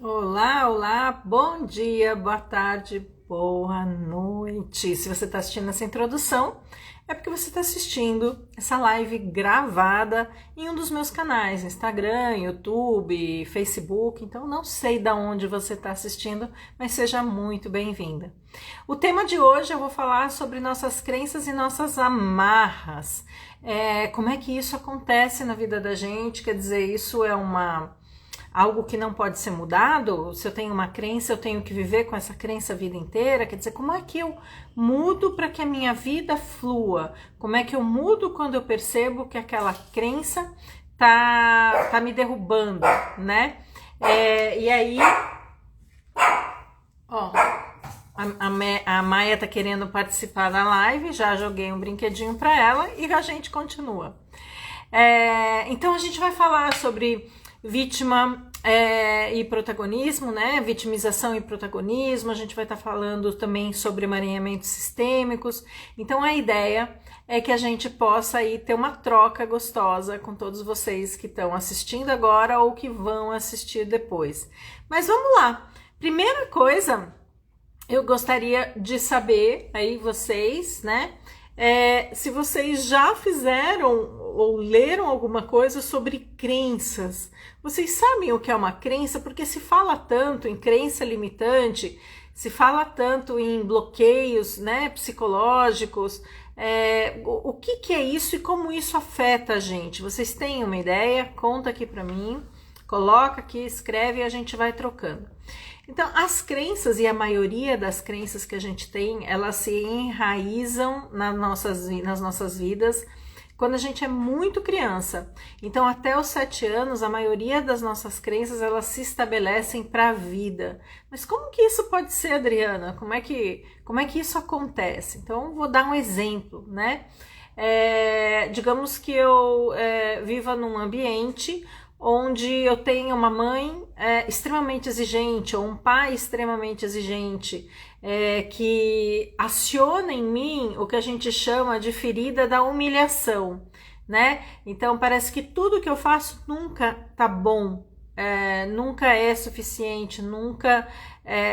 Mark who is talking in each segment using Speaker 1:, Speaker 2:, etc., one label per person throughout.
Speaker 1: Olá, olá, bom dia, boa tarde, boa noite. Se você está assistindo essa introdução, é porque você está assistindo essa live gravada em um dos meus canais, Instagram, YouTube, Facebook. Então, não sei de onde você está assistindo, mas seja muito bem-vinda. O tema de hoje eu vou falar sobre nossas crenças e nossas amarras. Como é que isso acontece na vida da gente? Quer dizer, isso é algo que não pode ser mudado? Se eu tenho uma crença, eu tenho que viver com essa crença a vida inteira? Quer dizer, como é que eu mudo para que a minha vida flua? Como é que eu mudo quando eu percebo que aquela crença tá me derrubando, né? E aí, ó, a Maia tá querendo participar da live, já joguei um brinquedinho para ela e a gente continua. Então a gente vai falar sobre vítima e protagonismo, né? Vitimização e protagonismo. A gente vai estar falando também sobre emaranhamentos sistêmicos. Então a ideia é que a gente possa aí ter uma troca gostosa com todos vocês que estão assistindo agora ou que vão assistir depois. Mas vamos lá. Primeira coisa, eu gostaria de saber aí vocês, né? Se vocês já fizeram ou leram alguma coisa sobre crenças. Vocês sabem o que é uma crença? Porque se fala tanto em crença limitante, se fala tanto em bloqueios, né, psicológicos. O que é isso e como isso afeta a gente? Vocês têm uma ideia? Conta aqui para mim. Coloca aqui, escreve e a gente vai trocando. Então, as crenças e a maioria das crenças que a gente tem, elas se enraizam nas nossas vidas quando a gente é muito criança. Então, até os 7 anos, a maioria das nossas crenças, elas se estabelecem para a vida. Mas como que isso pode ser, Adriana? Como é que isso acontece? Então, vou dar um exemplo, né? Digamos que eu viva num ambiente onde eu tenho uma mãe extremamente exigente ou um pai extremamente exigente, que aciona em mim o que a gente chama de ferida da humilhação, né? Então parece que tudo que eu faço nunca tá bom, nunca é suficiente, nunca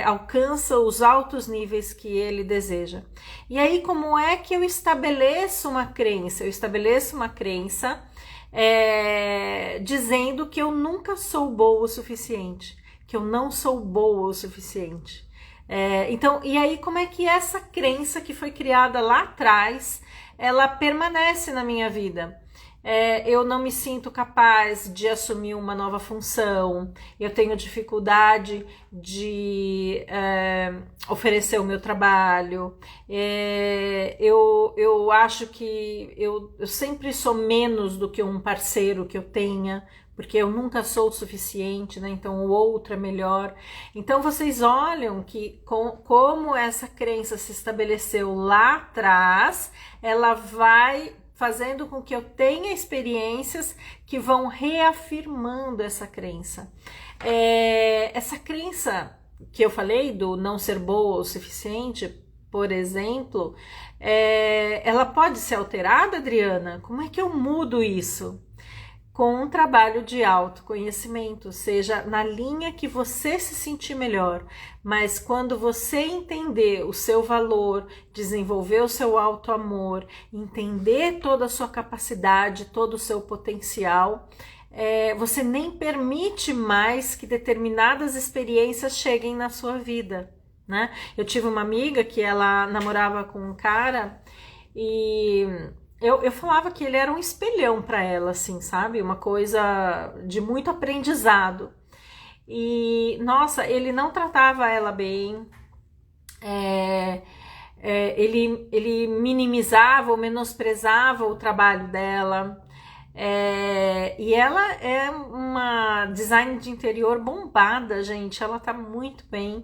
Speaker 1: alcança os altos níveis que ele deseja. E aí, como é que eu estabeleço uma crença? Eu estabeleço uma crença dizendo que eu nunca sou boa o suficiente, que eu não sou boa o suficiente. Então, e aí como é que essa crença que foi criada lá atrás, ela permanece na minha vida? Eu não me sinto capaz de assumir uma nova função, eu tenho dificuldade de oferecer o meu trabalho, eu acho que eu sempre sou menos do que um parceiro que eu tenha, porque eu nunca sou o suficiente, né? Então o outro é melhor. Então vocês olham que como essa crença se estabeleceu lá atrás, ela vai fazendo com que eu tenha experiências que vão reafirmando essa crença. Essa crença que eu falei do não ser boa o suficiente, por exemplo, ela pode ser alterada, Adriana? Como é que eu mudo isso? Com um trabalho de autoconhecimento, seja na linha que você se sentir melhor, mas quando você entender o seu valor, desenvolver o seu auto-amor, entender toda a sua capacidade, todo o seu potencial, você nem permite mais que determinadas experiências cheguem na sua vida, né? Eu tive uma amiga que ela namorava com um cara e eu falava que ele era um espelhão para ela, assim, sabe? Uma coisa de muito aprendizado. E, nossa, ele não tratava ela bem, ele minimizava ou menosprezava o trabalho dela. E ela é uma design de interior bombada, gente. Ela tá muito bem.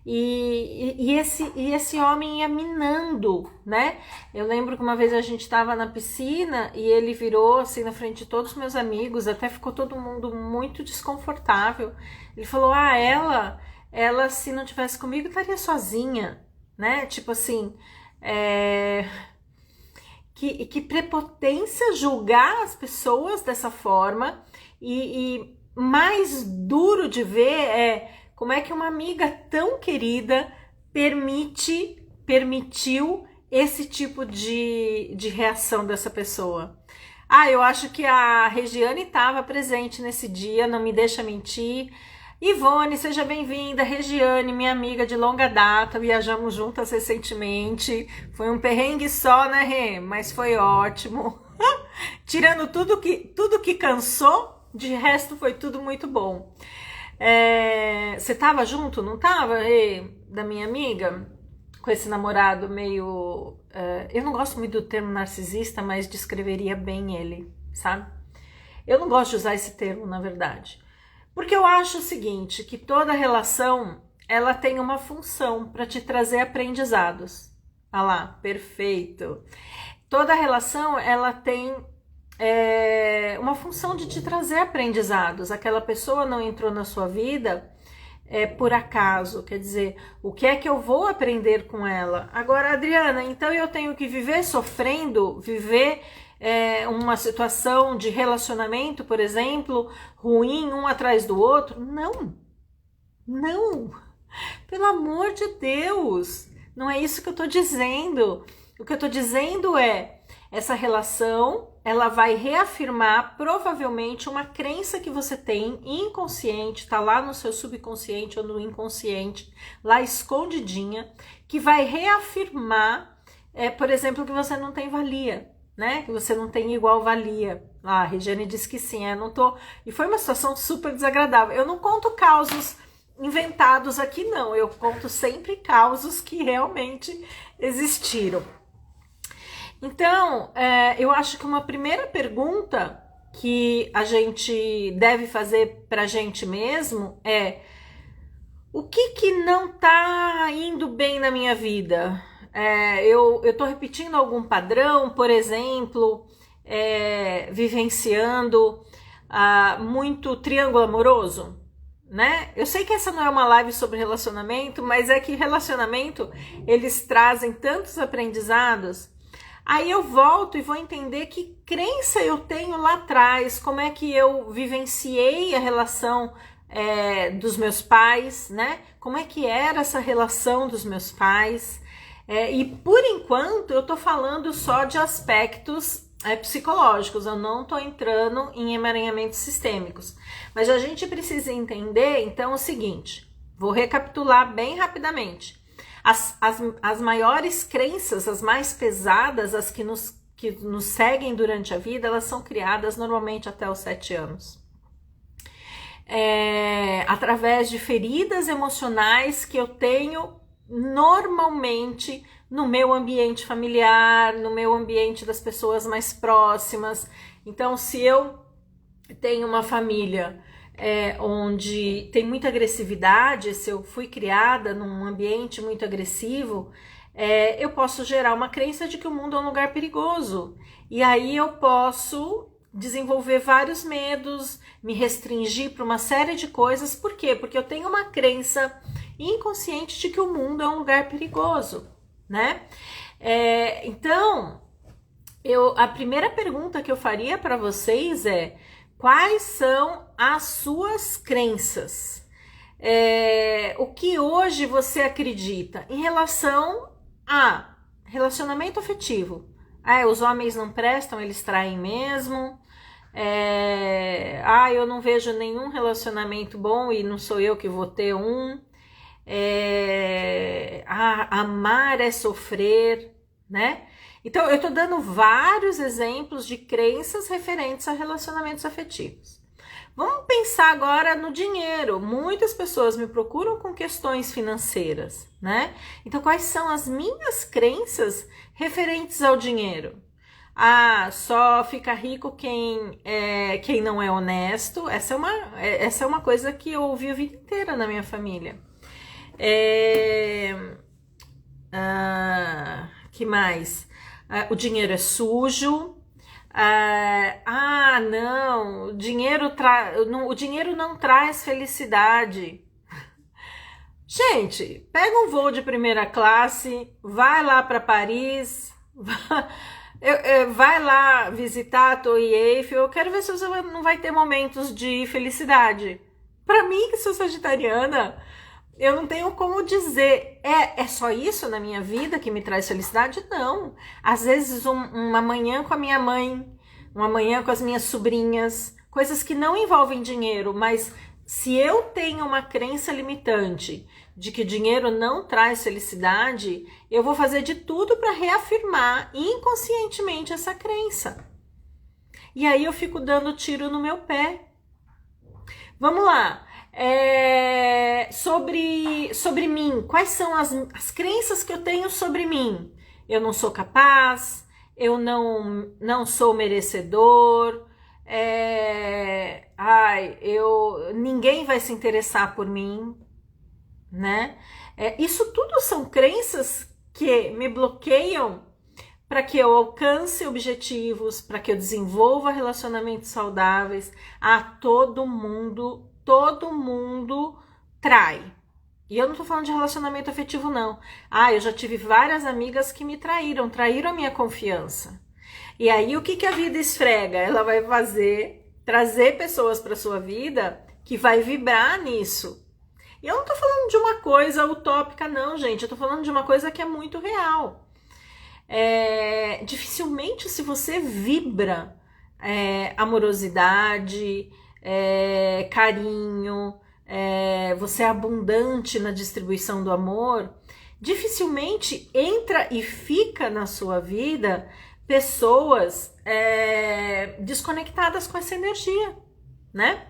Speaker 1: Esse homem ia minando, né? Eu lembro que uma vez a gente estava na piscina e ele virou assim na frente de todos os meus amigos, até ficou todo mundo muito desconfortável. Ele falou: ela se não tivesse comigo estaria sozinha, né? Tipo assim, que prepotência julgar as pessoas dessa forma e mais duro de ver Como é que uma amiga tão querida permitiu esse tipo de reação dessa pessoa? Eu acho que a Regiane estava presente nesse dia, não me deixa mentir. Ivone, seja bem-vinda. Regiane, minha amiga de longa data, viajamos juntas recentemente. Foi um perrengue só, né, Rê? Mas foi ótimo. Tirando tudo que cansou, de resto foi tudo muito bom. Você tava junto, não tava, Rê, da minha amiga? Com esse namorado meio... eu não gosto muito do termo narcisista, mas descreveria bem ele, sabe? Eu não gosto de usar esse termo, na verdade. Porque eu acho o seguinte, que toda relação, ela tem uma função para te trazer aprendizados. Ah lá, perfeito. Toda relação, ela tem uma função de te trazer aprendizados. Aquela pessoa não entrou na sua vida por acaso, quer dizer, o que é que eu vou aprender com ela? Agora, Adriana, então eu tenho que viver sofrendo, viver uma situação de relacionamento, por exemplo, ruim, um atrás do outro? Não, não, pelo amor de Deus, não é isso que eu tô dizendo. O que eu tô dizendo é, essa relação, ela vai reafirmar provavelmente uma crença que você tem inconsciente, tá lá no seu subconsciente ou no inconsciente, lá escondidinha, que vai reafirmar, por exemplo, que você não tem valia, né? Que você não tem igual valia. A Regiane disse que sim, eu não tô... E foi uma situação super desagradável. Eu não conto causos inventados aqui, não. Eu conto sempre causos que realmente existiram. Então, eu acho que uma primeira pergunta que a gente deve fazer pra gente mesmo é: o que não tá indo bem na minha vida? Eu tô repetindo algum padrão, por exemplo, vivenciando muito triângulo amoroso, né? Eu sei que essa não é uma live sobre relacionamento, mas é que relacionamento, eles trazem tantos aprendizados. Aí eu volto e vou entender que crença eu tenho lá atrás, como é que eu vivenciei a relação dos meus pais, né? Como é que era essa relação dos meus pais? E por enquanto eu tô falando só de aspectos psicológicos, eu não tô entrando em emaranhamentos sistêmicos. Mas a gente precisa entender, então, o seguinte, vou recapitular bem rapidamente. As maiores crenças, as mais pesadas, as que nos seguem durante a vida, elas são criadas normalmente até os 7 anos. Através de feridas emocionais que eu tenho normalmente no meu ambiente familiar, no meu ambiente das pessoas mais próximas. Então, se eu tenho uma família onde tem muita agressividade, se eu fui criada num ambiente muito agressivo, eu posso gerar uma crença de que o mundo é um lugar perigoso. E aí eu posso desenvolver vários medos, me restringir para uma série de coisas. Por quê? Porque eu tenho uma crença inconsciente de que o mundo é um lugar perigoso, né? Então, a primeira pergunta que eu faria para vocês é: quais são as suas crenças? O que hoje você acredita em relação a relacionamento afetivo? Os homens não prestam, eles traem mesmo. Eu não vejo nenhum relacionamento bom e não sou eu que vou ter um. Amar é sofrer, né? Então, eu tô dando vários exemplos de crenças referentes a relacionamentos afetivos. Vamos pensar agora no dinheiro. Muitas pessoas me procuram com questões financeiras, né? Então, quais são as minhas crenças referentes ao dinheiro? Só fica rico quem não é honesto. Essa é uma coisa que eu ouvi a vida inteira na minha família. Que mais? O dinheiro é sujo. Não, o dinheiro não traz felicidade. Gente, pega um voo de primeira classe, vai lá para Paris, vai lá visitar a Torre Eiffel. Eu quero ver se você não vai ter momentos de felicidade Para mim, que sou sagitariana, eu não tenho como dizer, é só isso na minha vida que me traz felicidade? Não. Às vezes uma manhã com a minha mãe, uma manhã com as minhas sobrinhas, coisas que não envolvem dinheiro, mas se eu tenho uma crença limitante de que dinheiro não traz felicidade, eu vou fazer de tudo para reafirmar inconscientemente essa crença. E aí eu fico dando tiro no meu pé. Vamos lá. Sobre mim, quais são as crenças que eu tenho sobre mim? Eu não sou capaz, eu não sou merecedor, ninguém vai se interessar por mim, né? Isso tudo são crenças que me bloqueiam para que eu alcance objetivos, para que eu desenvolva relacionamentos saudáveis. Todo mundo trai. E eu não tô falando de relacionamento afetivo, não. Eu já tive várias amigas que me traíram a minha confiança. E aí, o que a vida esfrega? Ela vai trazer pessoas para sua vida que vai vibrar nisso. E eu não tô falando de uma coisa utópica, não, gente. Eu tô falando de uma coisa que é muito real. Dificilmente, se você vibra amorosidade, carinho, você é abundante na distribuição do amor, dificilmente entra e fica na sua vida pessoas desconectadas com essa energia, né?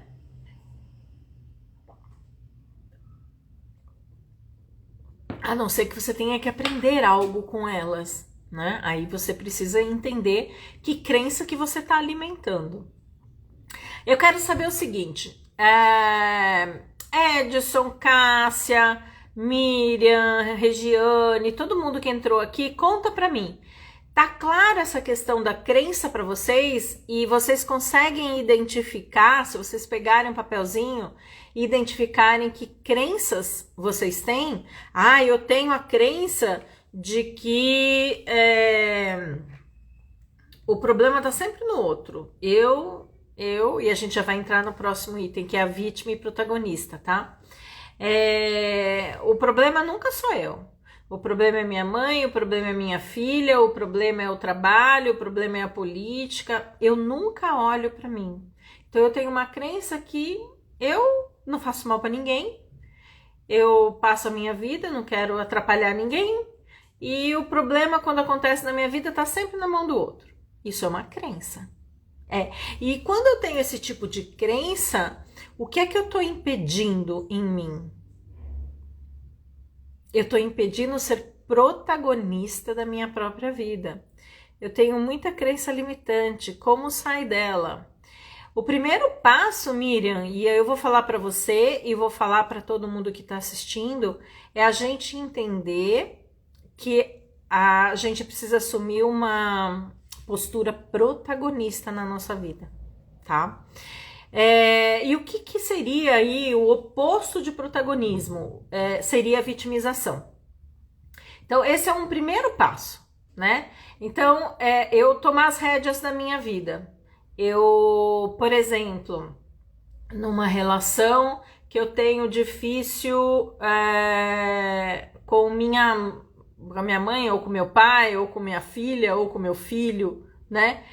Speaker 1: A não ser que você tenha que aprender algo com elas, né? Aí você precisa entender que crença que você está alimentando. Eu quero saber o seguinte, Edson, Cássia, Miriam, Regiane, todo mundo que entrou aqui, conta pra mim. Tá clara essa questão da crença para vocês? E vocês conseguem identificar, se vocês pegarem um papelzinho e identificarem que crenças vocês têm? Eu tenho a crença de que o problema tá sempre no outro. E a gente já vai entrar no próximo item, que é a vítima e protagonista, tá? O problema nunca sou eu. O problema é minha mãe, o problema é minha filha, o problema é o trabalho, o problema é a política. Eu nunca olho para mim. Então eu tenho uma crença que eu não faço mal para ninguém, eu passo a minha vida, não quero atrapalhar ninguém, e o problema quando acontece na minha vida tá sempre na mão do outro. Isso é uma crença. E quando eu tenho esse tipo de crença, o que é que eu tô impedindo em mim? Eu tô impedindo ser protagonista da minha própria vida. Eu tenho muita crença limitante. Como sair dela? O primeiro passo, Miriam, e eu vou falar para você e vou falar para todo mundo que está assistindo, é a gente entender que a gente precisa assumir uma postura protagonista na nossa vida, tá? E o que seria aí o oposto de protagonismo? Seria a vitimização. Então, esse é um primeiro passo, né? Então, eu tomar as rédeas da minha vida. Eu, por exemplo, numa relação que eu tenho difícil com a minha mãe, ou com meu pai, ou com minha filha, ou com meu filho, né?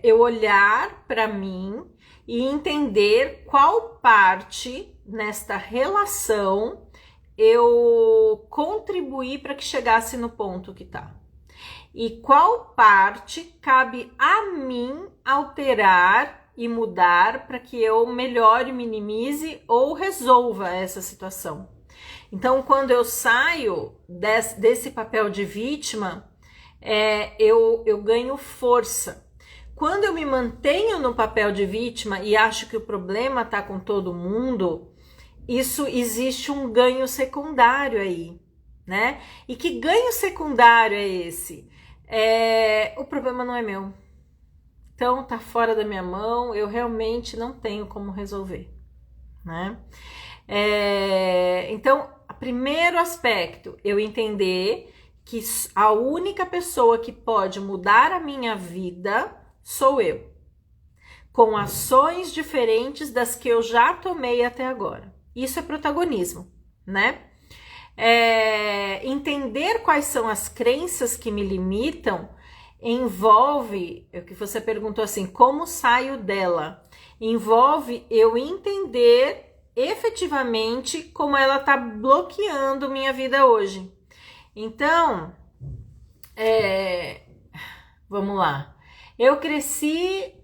Speaker 1: Eu olhar para mim e entender qual parte nesta relação eu contribuí para que chegasse no ponto que tá. E qual parte cabe a mim alterar e mudar para que eu melhore, minimize ou resolva essa situação. Então, quando eu saio desse papel de vítima, eu ganho força. Quando eu me mantenho no papel de vítima e acho que o problema está com todo mundo, existe um ganho secundário aí, né? E que ganho secundário é esse? O problema não é meu. Então, tá fora da minha mão, eu realmente não tenho como resolver, né? Então, primeiro aspecto, eu entender que a única pessoa que pode mudar a minha vida sou eu. com ações diferentes das que eu já tomei até agora. Isso é protagonismo, né? Entender quais são as crenças que me limitam envolve, o que você perguntou assim, como saio dela? Envolve eu entender efetivamente como ela está bloqueando minha vida hoje. Então, vamos lá. Eu cresci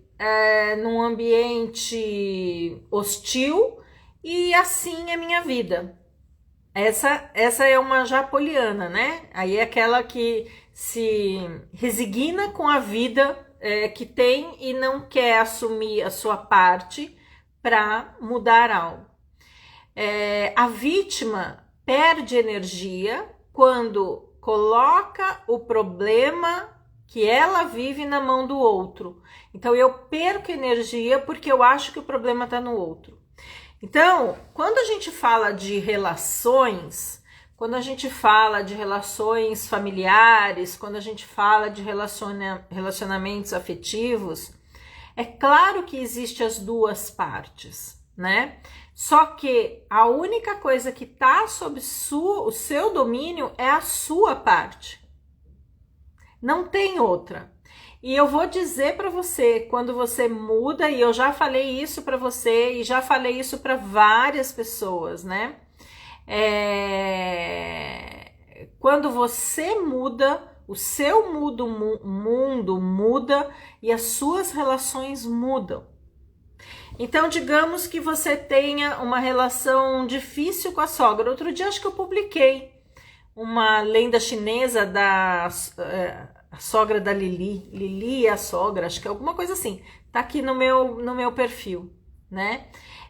Speaker 1: num ambiente hostil e assim é minha vida. Essa é uma japoliana, né? Aí é aquela que se resigna com a vida que tem e não quer assumir a sua parte para mudar algo. A vítima perde energia quando coloca o problema que ela vive na mão do outro. Então eu perco energia porque eu acho que o problema está no outro. Então, quando a gente fala de relações, quando a gente fala de relações familiares, quando a gente fala de relacionamentos afetivos, é claro que existe as duas partes, né? Só que a única coisa que está sob o seu domínio é a sua parte. Não tem outra. E eu vou dizer para você, quando você muda, e eu já falei isso para você e já falei isso para várias pessoas, né? Quando você muda, o seu mundo muda e as suas relações mudam. Então, digamos que você tenha uma relação difícil com a sogra. Outro dia acho que eu publiquei uma lenda chinesa da a sogra da Lili. Lili é a sogra, acho que é alguma coisa assim. Tá aqui no meu perfil, né?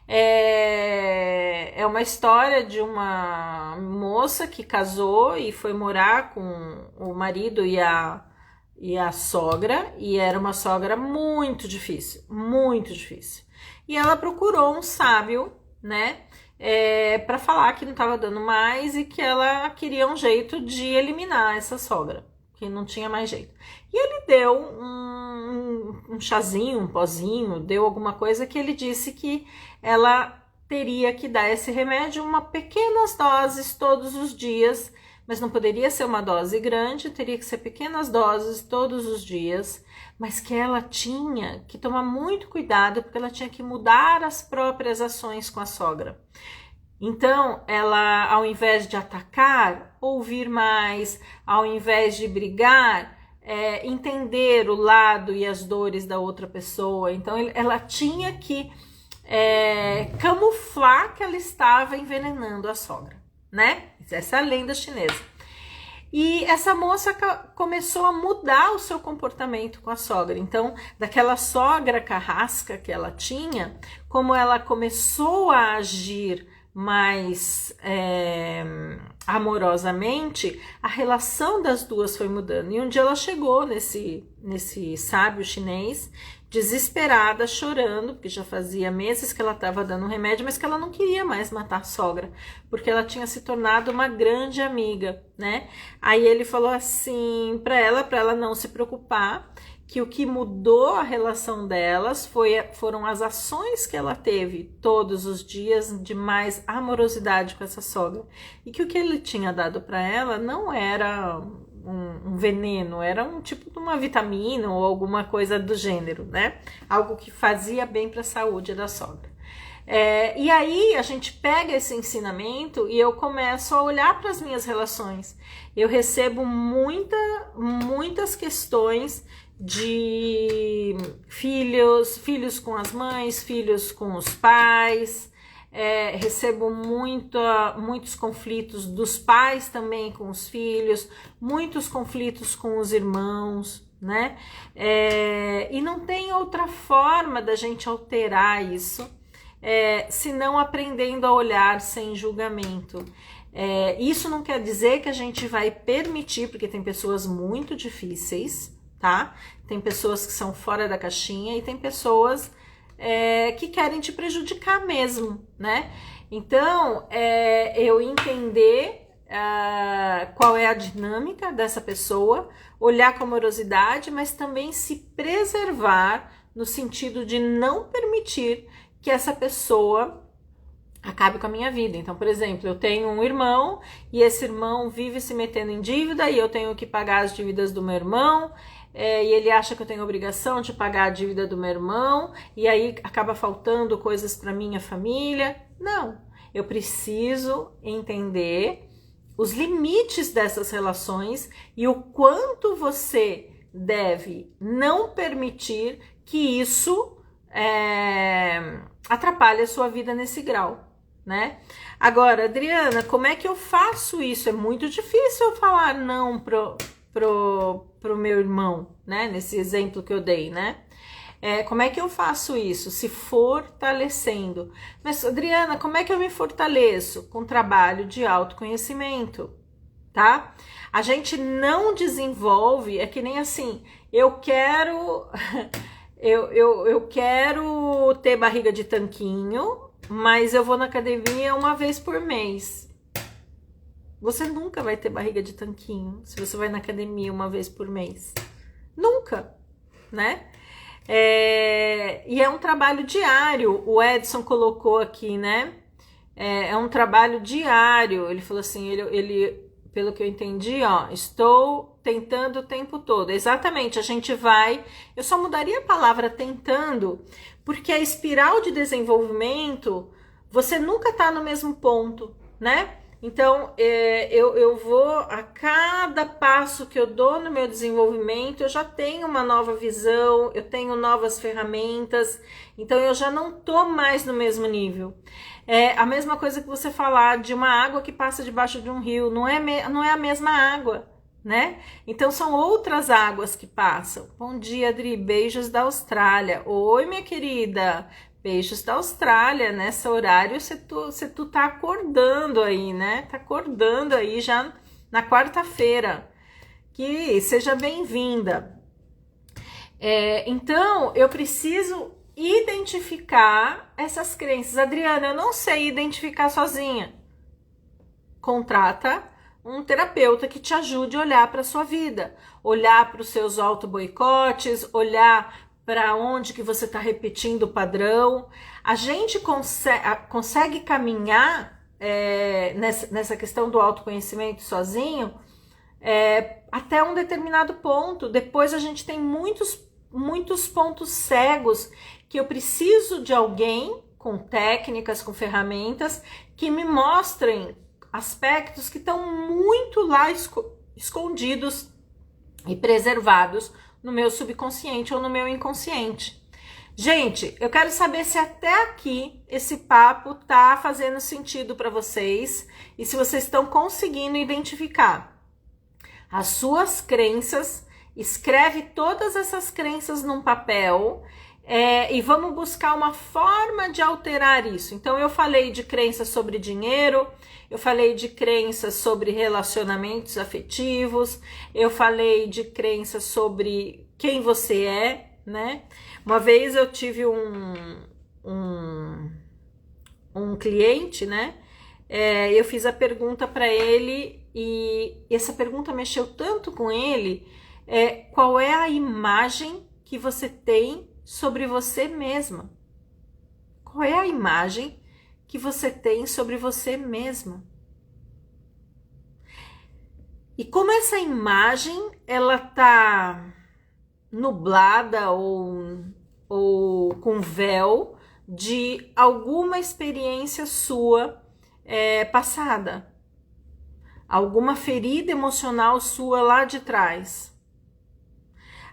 Speaker 1: É uma história de uma moça que casou e foi morar com o marido e a sogra, e era uma sogra muito difícil, muito difícil. E ela procurou um sábio, né, para falar que não estava dando mais e que ela queria um jeito de eliminar essa sogra, que não tinha mais jeito. E ele deu um chazinho, um pozinho, deu alguma coisa que ele disse que ela teria que dar esse remédio pequenas doses todos os dias, mas não poderia ser uma dose grande, teria que ser pequenas doses todos os dias, mas que ela tinha que tomar muito cuidado porque ela tinha que mudar as próprias ações com a sogra. Então, ela, ao invés de atacar, ouvir mais, ao invés de brigar, entender o lado e as dores da outra pessoa. Então, ela tinha que camuflar que ela estava envenenando a sogra, né? Essa é a lenda chinesa. E essa moça começou a mudar o seu comportamento com a sogra. Então, daquela sogra carrasca que ela tinha, como ela começou a agir mais amorosamente, a relação das duas foi mudando. E um dia ela chegou nesse sábio chinês, desesperada, chorando, porque já fazia meses que ela estava dando remédio, mas que ela não queria mais matar a sogra, porque ela tinha se tornado uma grande amiga, né? Aí ele falou assim para ela não se preocupar, que o que mudou a relação delas foram as ações que ela teve todos os dias de mais amorosidade com essa sogra, e que o que ele tinha dado para ela não era um veneno, era um tipo de uma vitamina ou alguma coisa do gênero, né? Algo que fazia bem para a saúde da sogra. E aí a gente pega esse ensinamento e eu começo a olhar para as minhas relações. Eu recebo muitas questões de filhos com as mães, filhos com os pais. Recebo muitos conflitos dos pais também com os filhos, muitos conflitos com os irmãos, né? E não tem outra forma da gente alterar isso, senão aprendendo a olhar sem julgamento. Isso não quer dizer que a gente vai permitir, porque tem pessoas muito difíceis, tá? Tem pessoas que são fora da caixinha e tem pessoas que querem te prejudicar mesmo, né? Então, eu entender qual é a dinâmica dessa pessoa, olhar com amorosidade, mas também se preservar no sentido de não permitir que essa pessoa acabe com a minha vida. Então, por exemplo, eu tenho um irmão e esse irmão vive se metendo em dívida e eu tenho que pagar as dívidas do meu irmão, e ele acha que eu tenho obrigação de pagar a dívida do meu irmão e aí acaba faltando coisas para minha família. Não, eu preciso entender os limites dessas relações e o quanto você deve não permitir que isso atrapalhe a sua vida nesse grau, né? Agora, Adriana, como é que eu faço isso? É muito difícil eu falar não pro meu irmão, né? Nesse exemplo que eu dei, né? Como é que eu faço isso? Se fortalecendo. Mas, Adriana, como é que eu me fortaleço? Com trabalho de autoconhecimento, tá? A gente não desenvolve, é que nem assim, eu quero eu quero ter barriga de tanquinho, mas eu vou na academia uma vez por mês. Você nunca vai ter barriga de tanquinho se você vai na academia uma vez por mês. Nunca, né? E é um trabalho diário. O Edson colocou aqui, né? É um trabalho diário. Ele falou assim, ele, pelo que eu entendi, ó, estou tentando o tempo todo. Exatamente, a gente vai... Eu só mudaria a palavra tentando, porque a espiral de desenvolvimento, você nunca tá no mesmo ponto, né? Então, eu vou, a cada passo que eu dou no meu desenvolvimento, eu já tenho uma nova visão, eu tenho novas ferramentas, então eu já não tô mais no mesmo nível. É a mesma coisa que você falar de uma água que passa debaixo de um rio, não é a mesma água, né? Então são outras águas que passam. Bom dia, Adri, beijos da Austrália. Oi, minha querida. Beijos da Austrália, nesse horário você tu tá acordando aí, né? Tá acordando aí já na quarta-feira. Que seja bem-vinda. Então, eu preciso identificar essas crenças. Adriana, eu não sei identificar sozinha. Contrata um terapeuta que te ajude a olhar para a sua vida. Olhar para os seus auto-boicotes, olhar para onde que você está repetindo o padrão. A gente consegue caminhar nessa questão do autoconhecimento sozinho até um determinado ponto. Depois a gente tem muitos pontos cegos que eu preciso de alguém com técnicas, com ferramentas que me mostrem aspectos que estão muito lá escondidos e preservados no meu subconsciente ou no meu inconsciente. Gente, eu quero saber se até aqui esse papo tá fazendo sentido para vocês e se vocês estão conseguindo identificar as suas crenças. Escreve todas essas crenças num papel e vamos buscar uma forma de alterar isso. Então, eu falei de crenças sobre dinheiro, eu falei de crenças sobre relacionamentos afetivos, eu falei de crenças sobre quem você é, né? Uma vez eu tive um cliente, né? Eu fiz a pergunta para ele e essa pergunta mexeu tanto com ele. Qual é a imagem que você tem sobre você mesma? Qual é a imagem que você tem sobre você mesma? E como essa imagem ela tá nublada ou com véu de alguma experiência sua passada, alguma ferida emocional sua lá de trás.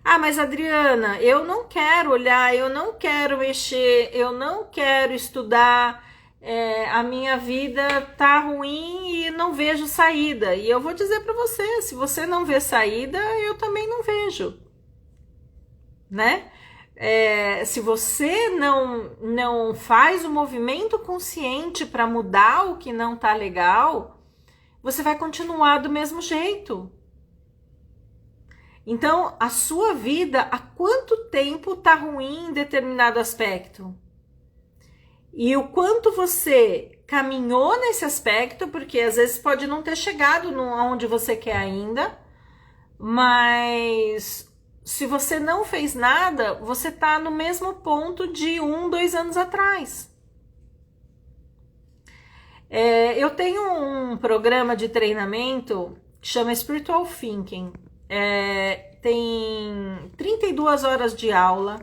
Speaker 1: Ah, mas Adriana, eu não quero olhar, eu não quero mexer, eu não quero estudar, a minha vida tá ruim e não vejo saída. E eu vou dizer para você, se você não vê saída, eu também não vejo, né? Se você não faz o movimento consciente para mudar o que não tá legal, você vai continuar do mesmo jeito. Então, a sua vida, há quanto tempo tá ruim em determinado aspecto? E o quanto você caminhou nesse aspecto, porque às vezes pode não ter chegado onde você quer ainda, mas se você não fez nada, você está no mesmo ponto de 2 anos atrás. Eu tenho um programa de treinamento que chama Spiritual Thinking. Tem 32 horas de aula,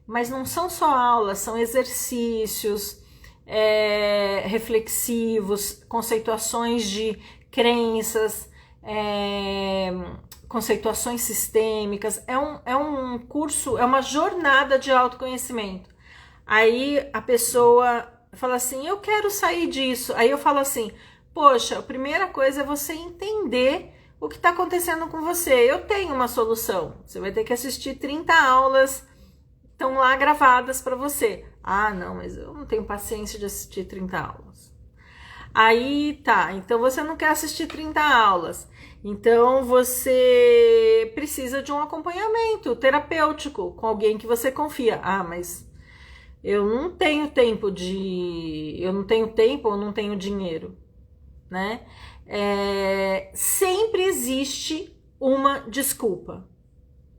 Speaker 1: mas não são só aulas, são exercícios reflexivos, conceituações de crenças, conceituações sistêmicas. É um curso, é uma jornada de autoconhecimento. Aí a pessoa fala assim, eu quero sair disso. Aí eu falo assim, poxa, a primeira coisa é você entender o que está acontecendo com você. Eu tenho uma solução. Você vai ter que assistir 30 aulas, estão lá gravadas para você. Ah, não, mas eu não tenho paciência de assistir 30 aulas. Aí tá, então você não quer assistir 30 aulas. Então você precisa de um acompanhamento terapêutico com alguém que você confia. Ah, mas eu não tenho tempo eu não tenho dinheiro, né? Sempre existe uma desculpa.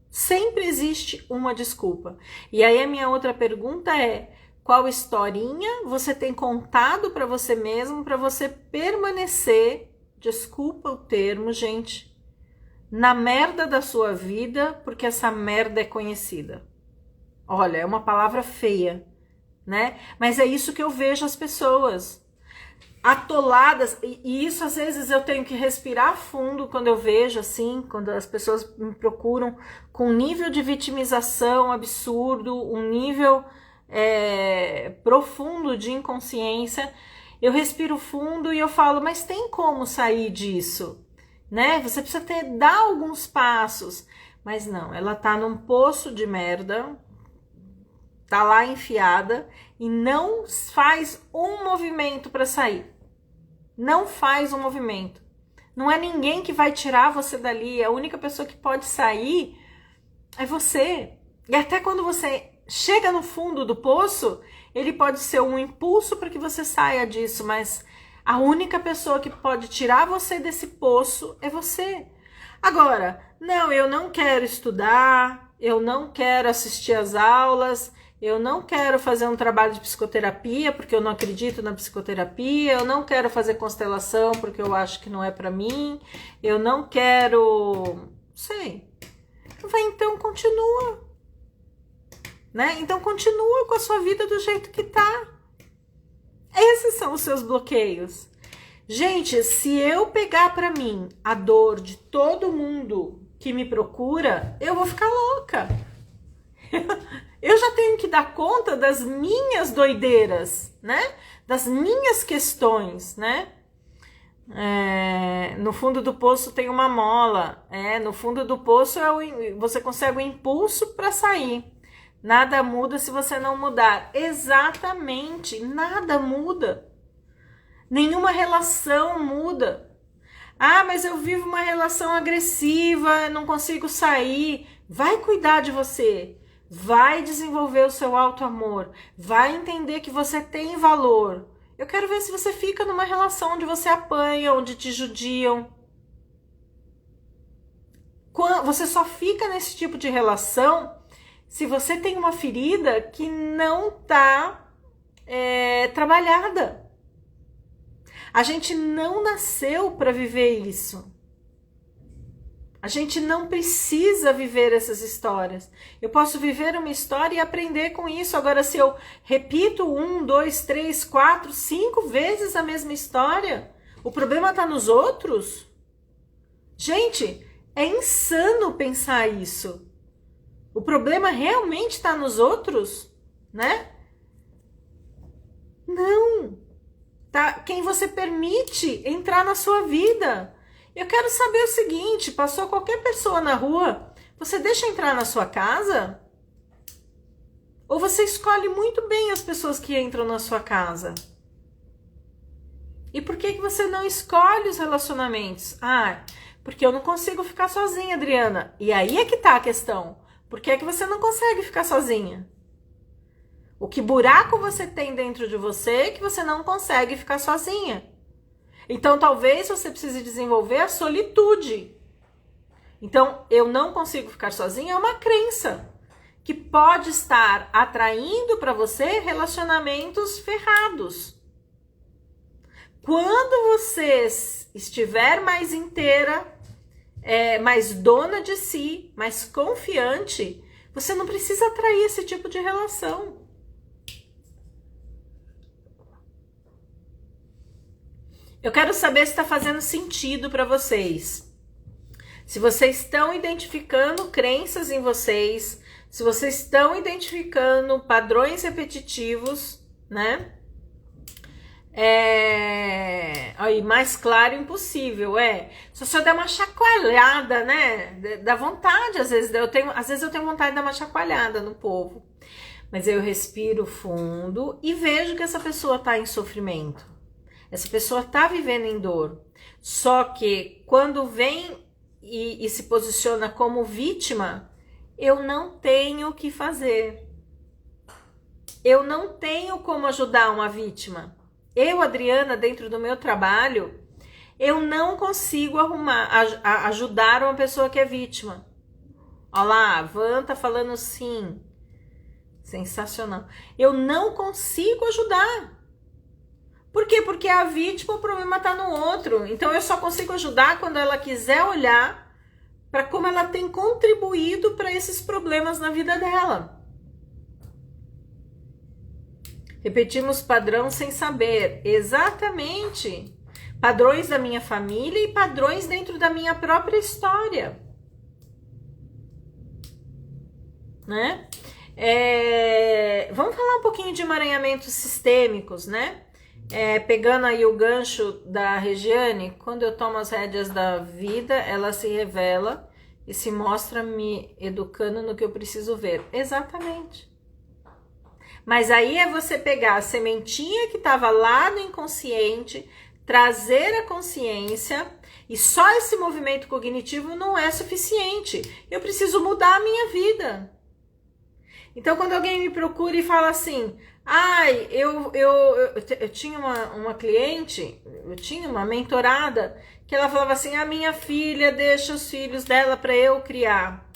Speaker 1: Sempre existe uma desculpa. E aí a minha outra pergunta é, qual historinha você tem contado para você mesmo para você permanecer, desculpa o termo, gente, na merda da sua vida, porque essa merda é conhecida. Olha, é uma palavra feia, né? Mas é isso que eu vejo as pessoas atoladas, e isso às vezes eu tenho que respirar fundo quando eu vejo assim, quando as pessoas me procuram com um nível de vitimização absurdo, um nível profundo de inconsciência. Eu respiro fundo e eu falo, mas tem como sair disso, né? Você precisa dar alguns passos, mas não, ela tá num poço de merda, tá lá enfiada e não faz um movimento para sair. Não faz um movimento. Não é ninguém que vai tirar você dali. A única pessoa que pode sair é você. E até quando você chega no fundo do poço, ele pode ser um impulso para que você saia disso, mas a única pessoa que pode tirar você desse poço é você. Agora, não, eu não quero estudar, eu não quero assistir às aulas, eu não quero fazer um trabalho de psicoterapia porque eu não acredito na psicoterapia, eu não quero fazer constelação porque eu acho que não é para mim, eu não quero... sei. Vai, então continua. Né? Então continua com a sua vida do jeito que tá. Esses são os seus bloqueios. Gente, se eu pegar para mim a dor de todo mundo que me procura, eu vou ficar louca. Eu já tenho que dar conta das minhas doideiras, né? Das minhas questões, né? No fundo do poço tem uma mola. No fundo do poço você consegue um impulso para sair. Nada muda se você não mudar. Exatamente, nada muda. Nenhuma relação muda. Ah, mas eu vivo uma relação agressiva, não consigo sair. Vai cuidar de você. Vai desenvolver o seu auto-amor. Vai entender que você tem valor. Eu quero ver se você fica numa relação onde você apanha, onde te judiam. Você só fica nesse tipo de relação se você tem uma ferida que não está trabalhada. A gente não nasceu para viver isso. A gente não precisa viver essas histórias. Eu posso viver uma história e aprender com isso. Agora, se eu repito 1, 2, 3, 4, 5 vezes a mesma história, o problema está nos outros? Gente, é insano pensar isso. O problema realmente está nos outros, né? Não. Tá? Quem você permite entrar na sua vida. Eu quero saber o seguinte, passou qualquer pessoa na rua, você deixa entrar na sua casa? Ou você escolhe muito bem as pessoas que entram na sua casa? E por que você não escolhe os relacionamentos? Ah, porque eu não consigo ficar sozinha, Adriana. E aí é que tá a questão. Por que você não consegue ficar sozinha? O que buraco você tem dentro de você que você não consegue ficar sozinha? Então talvez você precise desenvolver a solitude. Então, eu não consigo ficar sozinha é uma crença que pode estar atraindo para você relacionamentos ferrados. Quando você estiver mais inteira, mais dona de si, mais confiante, você não precisa atrair esse tipo de relação. Eu quero saber se está fazendo sentido para vocês. Se vocês estão identificando crenças em vocês, se vocês estão identificando padrões repetitivos, né? Aí, mais claro impossível, se eu der uma chacoalhada, né? Dá vontade, às vezes eu tenho vontade de dar uma chacoalhada no povo. Mas eu respiro fundo e vejo que essa pessoa está em sofrimento. Essa pessoa está vivendo em dor. Só que quando vem e se posiciona como vítima, eu não tenho o que fazer. Eu não tenho como ajudar uma vítima. Eu, Adriana, dentro do meu trabalho, eu não consigo ajudar uma pessoa que é vítima. Olha lá, a Van tá falando sim. Sensacional. Eu não consigo ajudar. Por quê? Porque a vítima, o problema tá no outro. Então eu só consigo ajudar quando ela quiser olhar para como ela tem contribuído para esses problemas na vida dela. Repetimos padrão sem saber. Exatamente. Padrões da minha família e padrões dentro da minha própria história. Né? Vamos falar um pouquinho de emaranhamentos sistêmicos, né? Pegando aí o gancho da Regiane, quando eu tomo as rédeas da vida, ela se revela e se mostra me educando no que eu preciso ver. Exatamente. Mas aí é você pegar a sementinha que estava lá no inconsciente, trazer a consciência, e só esse movimento cognitivo não é suficiente. Eu preciso mudar a minha vida. Então, quando alguém me procura e fala assim, eu tinha uma cliente, eu tinha uma mentorada, que ela falava assim, a minha filha deixa os filhos dela para eu criar.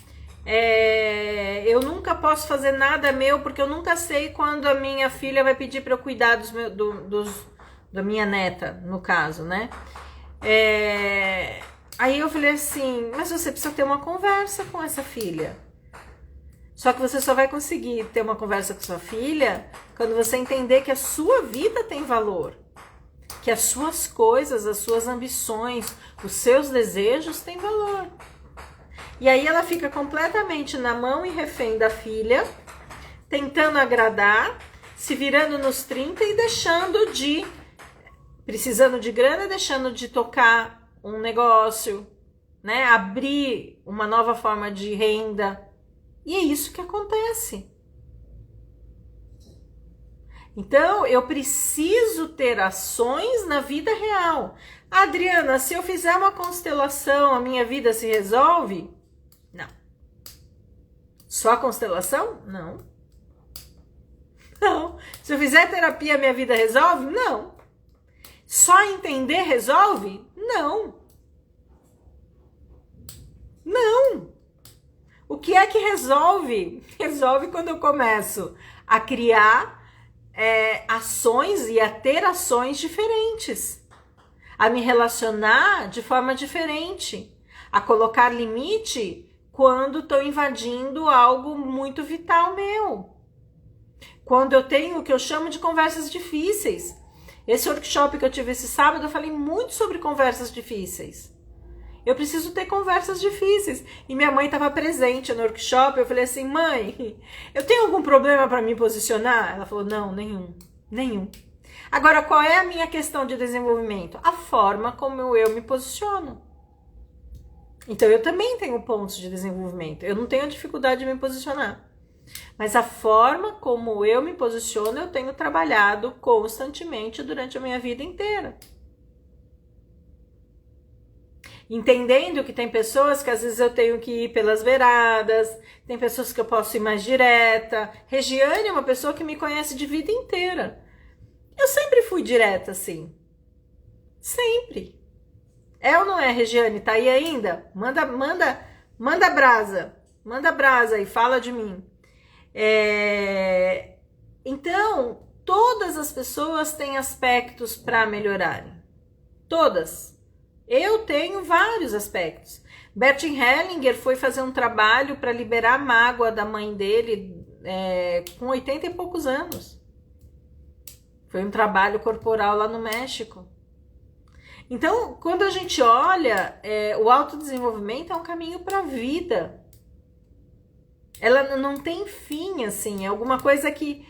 Speaker 1: Eu nunca posso fazer nada meu, porque eu nunca sei quando a minha filha vai pedir para eu cuidar da minha neta, no caso, né? Aí eu falei assim, mas você precisa ter uma conversa com essa filha. Só que você só vai conseguir ter uma conversa com sua filha quando você entender que a sua vida tem valor. Que as suas coisas, as suas ambições, os seus desejos têm valor. E aí ela fica completamente na mão e refém da filha, tentando agradar, se virando nos 30 e precisando de grana, deixando de tocar um negócio, né? Abrir uma nova forma de renda. E é isso que acontece. Então, eu preciso ter ações na vida real. Adriana, se eu fizer uma constelação, a minha vida se resolve? Não. Só a constelação? Não. Não. Se eu fizer terapia, a minha vida resolve? Não. Só entender resolve? Não. Não. O que é que resolve? Resolve quando eu começo a criar ações e a ter ações diferentes. A me relacionar de forma diferente. A colocar limite quando estou invadindo algo muito vital meu. Quando eu tenho o que eu chamo de conversas difíceis. Esse workshop que eu tive esse sábado, eu falei muito sobre conversas difíceis. Eu preciso ter conversas difíceis. E minha mãe estava presente no workshop. Eu falei assim, mãe, eu tenho algum problema para me posicionar? Ela falou, não, nenhum. Agora, qual é a minha questão de desenvolvimento? A forma como eu me posiciono. Então, eu também tenho pontos de desenvolvimento. Eu não tenho dificuldade de me posicionar. Mas a forma como eu me posiciono, eu tenho trabalhado constantemente durante a minha vida inteira. Entendendo que tem pessoas que às vezes eu tenho que ir pelas beiradas, tem pessoas que eu posso ir mais direta. Regiane é uma pessoa que me conhece de vida inteira. Eu sempre fui direta assim. Sempre. É ou não é, Regiane? Tá aí ainda? Manda Manda brasa e fala de mim. Então, todas as pessoas têm aspectos para melhorarem. Todas. Eu tenho vários aspectos. Bert Hellinger foi fazer um trabalho para liberar a mágoa da mãe dele com 80 e poucos anos. Foi um trabalho corporal lá no México. Então, quando a gente olha, o autodesenvolvimento é um caminho para a vida. Ela não tem fim, assim, é alguma coisa que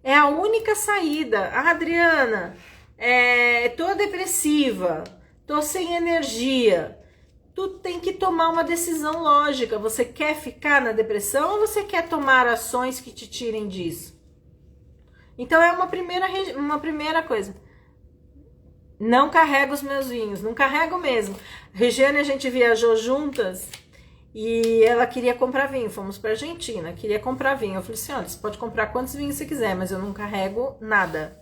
Speaker 1: é a única saída. Ah, Adriana, tô depressiva, tô sem energia. Tu tem que tomar uma decisão lógica. Você quer ficar na depressão ou você quer tomar ações que te tirem disso? Então é uma primeira coisa. Não carrego os meus vinhos, não carrego mesmo. Regiane, a gente viajou juntas e ela queria comprar vinho. Fomos pra Argentina, queria comprar vinho. Eu falei assim, olha, você pode comprar quantos vinhos você quiser, mas eu não carrego nada.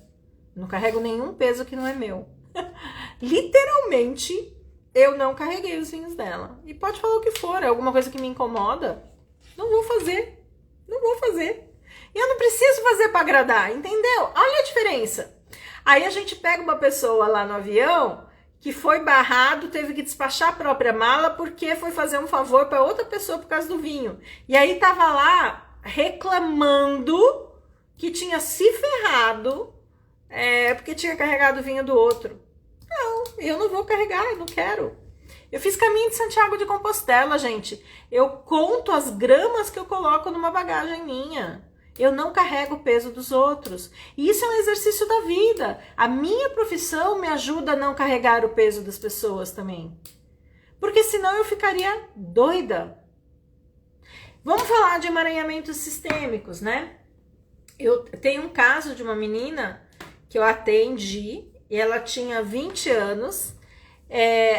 Speaker 1: Não carrego nenhum peso que não é meu. Literalmente, eu não carreguei os vinhos dela. E pode falar o que for, é alguma coisa que me incomoda. Não vou fazer. E eu não preciso fazer para agradar, entendeu? Olha a diferença. Aí a gente pega uma pessoa lá no avião que foi barrado, teve que despachar a própria mala porque foi fazer um favor para outra pessoa por causa do vinho. E aí tava lá reclamando que tinha se ferrado porque tinha carregado o vinho do outro. Não, eu não vou carregar, eu não quero. Eu fiz caminho de Santiago de Compostela, gente. Eu conto as gramas que eu coloco numa bagagem minha. Eu não carrego o peso dos outros. E isso é um exercício da vida. A minha profissão me ajuda a não carregar o peso das pessoas também. Porque senão eu ficaria doida. Vamos falar de emaranhamentos sistêmicos, né? Eu tenho um caso de uma menina que eu atendi e ela tinha 20 anos.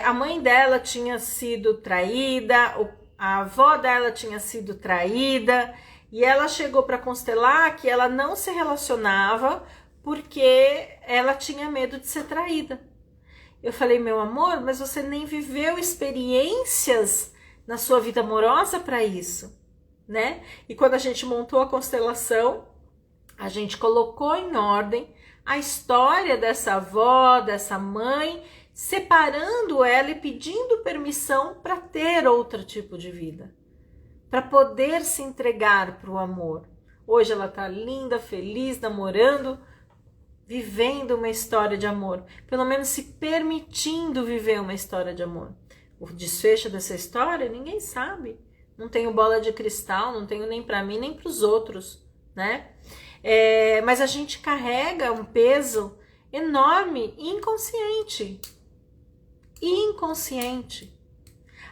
Speaker 1: A mãe dela tinha sido traída, a avó dela tinha sido traída. E ela chegou para constelar que ela não se relacionava porque ela tinha medo de ser traída. Eu falei, meu amor, mas você nem viveu experiências na sua vida amorosa para isso, né? E quando a gente montou a constelação, a gente colocou em ordem a história dessa avó, dessa mãe, separando ela e pedindo permissão para ter outro tipo de vida, para poder se entregar para o amor. Hoje ela tá linda, feliz, namorando, vivendo uma história de amor. Pelo menos se permitindo viver uma história de amor. O desfecho dessa história, ninguém sabe. Não tenho bola de cristal, não tenho nem para mim, nem para os outros, né? Mas a gente carrega um peso enorme, inconsciente.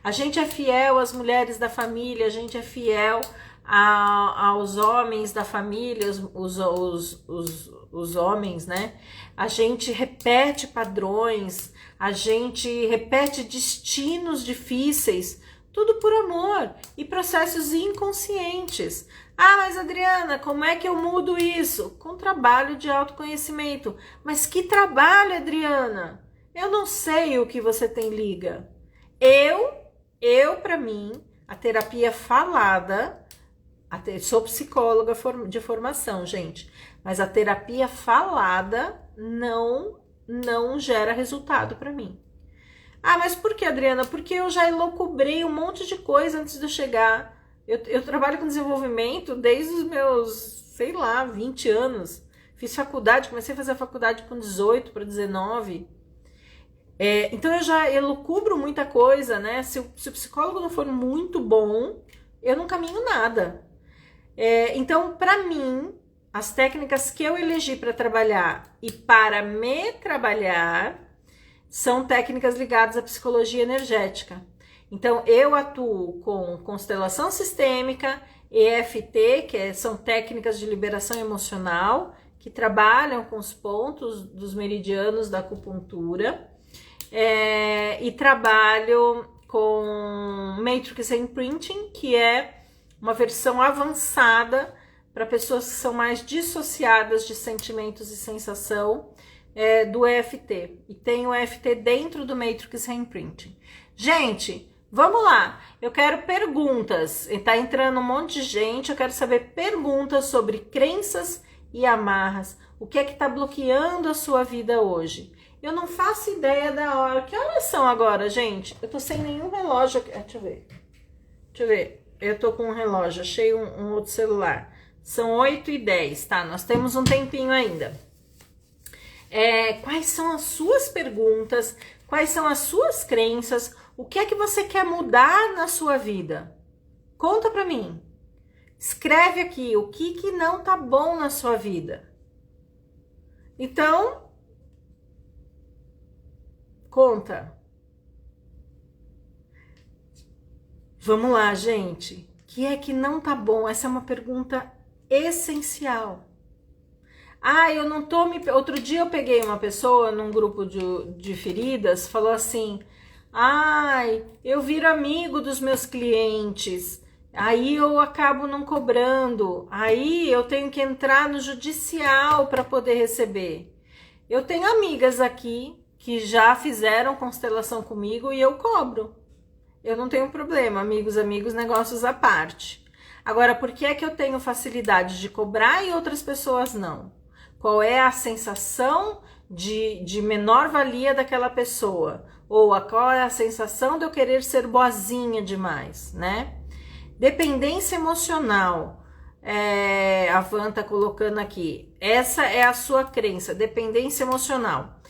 Speaker 1: A gente é fiel às mulheres da família, a gente é fiel aos homens da família, os homens, né? A gente repete padrões, a gente repete destinos difíceis, tudo por amor e processos inconscientes. Ah, mas Adriana, como é que eu mudo isso? Com trabalho de autoconhecimento. Mas que trabalho, Adriana? Eu não sei o que você tem liga. Para mim, a terapia falada, sou psicóloga de formação, gente, mas a terapia falada não gera resultado para mim. Ah, mas por que, Adriana? Porque eu já elucubrei um monte de coisa antes de eu chegar. Eu trabalho com desenvolvimento desde os meus, sei lá, 20 anos. Fiz faculdade, comecei a fazer a faculdade com 18 para 19. Então eu já elucubro muita coisa, né? Se o psicólogo não for muito bom, eu não caminho nada. Então, para mim, as técnicas que eu elegi para trabalhar e para me trabalhar são técnicas ligadas à psicologia energética. Então, eu atuo com constelação sistêmica, EFT, são técnicas de liberação emocional, que trabalham com os pontos dos meridianos da acupuntura. E trabalho com Matrix Imprinting, que é uma versão avançada para pessoas que são mais dissociadas de sentimentos e sensação do EFT. E tem o EFT dentro do Matrix Imprinting. Gente, Vamos lá, eu quero perguntas. Tá entrando um monte de gente, eu quero saber perguntas sobre crenças e amarras. O que é que tá bloqueando a sua vida hoje? Eu não faço ideia da hora. Que horas são agora, gente? Eu tô sem nenhum relógio aqui. Deixa eu ver. Deixa eu ver. Eu tô com um relógio, achei um outro celular. São 8h10, tá? Nós temos um tempinho ainda. Quais são as suas perguntas? Quais são as suas crenças? O que é que você quer mudar na sua vida? Conta pra mim. Escreve aqui o que não tá bom na sua vida. Então, conta. Vamos lá, gente. O que é que não tá bom? Essa é uma pergunta essencial. Eu não tô me... Outro dia eu peguei uma pessoa num grupo de feridas, falou assim: eu viro amigo dos meus clientes, aí eu acabo não cobrando, aí eu tenho que entrar no judicial para poder receber. Eu tenho amigas aqui que já fizeram constelação comigo e eu cobro. Eu não tenho problema, amigos, negócios à parte. Agora, por que é que eu tenho facilidade de cobrar e outras pessoas não? Qual é a sensação de menor valia daquela pessoa? Ou qual é a sensação de eu querer ser boazinha demais, né? Dependência emocional. A Van tá colocando aqui. Essa é a sua crença, dependência emocional.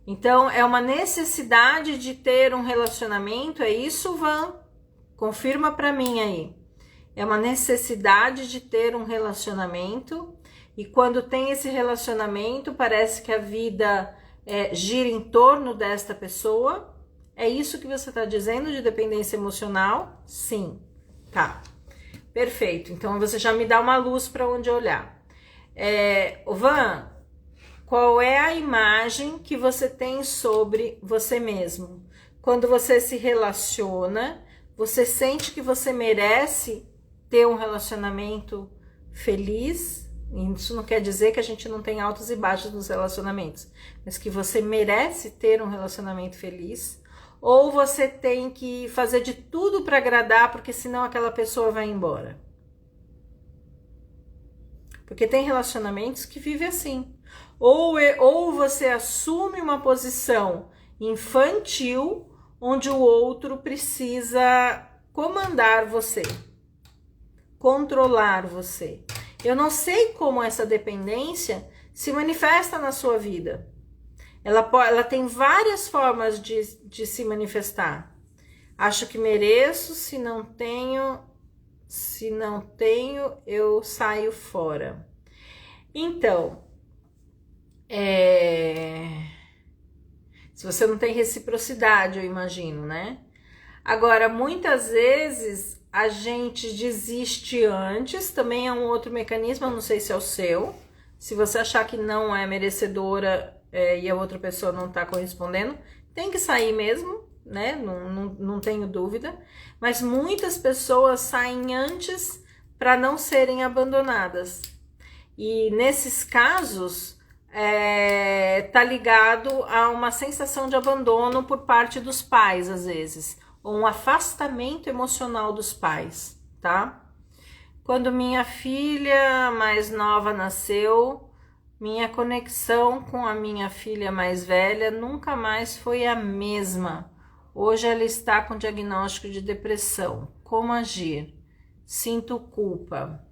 Speaker 1: Então, é uma necessidade de ter um relacionamento, é isso, Van? Confirma pra mim aí. É uma necessidade de ter um relacionamento, e quando tem esse relacionamento, parece que a vida gira em torno desta pessoa. É isso que você está dizendo de dependência emocional? Sim. Tá. Perfeito. Então, você já me dá uma luz para onde olhar. Van, qual é a imagem que você tem sobre você mesmo? Quando você se relaciona, você sente que você merece ter um relacionamento feliz? Isso não quer dizer que a gente não tem altos e baixos nos relacionamentos, mas que você merece ter um relacionamento feliz, ou você tem que fazer de tudo para agradar, porque senão aquela pessoa vai embora. Porque tem relacionamentos que vivem assim. Ou você assume uma posição infantil, onde o outro precisa comandar você, controlar você. Eu não sei como essa dependência se manifesta na sua vida. Ela tem várias formas de se manifestar. Acho que mereço, se não tenho, eu saio fora. Então, se você não tem reciprocidade, eu imagino, né? Agora, muitas vezes a gente desiste antes, também é um outro mecanismo, eu não sei se é o seu. Se você achar que não é merecedora e a outra pessoa não está correspondendo, tem que sair mesmo, né? Não tenho dúvida. Mas muitas pessoas saem antes para não serem abandonadas. E nesses casos, tá ligado a uma sensação de abandono por parte dos pais, às vezes. Ou um afastamento emocional dos pais, tá? Quando minha filha mais nova nasceu, minha conexão com a minha filha mais velha nunca mais foi a mesma. Hoje ela está com diagnóstico de depressão. Como agir? Sinto culpa.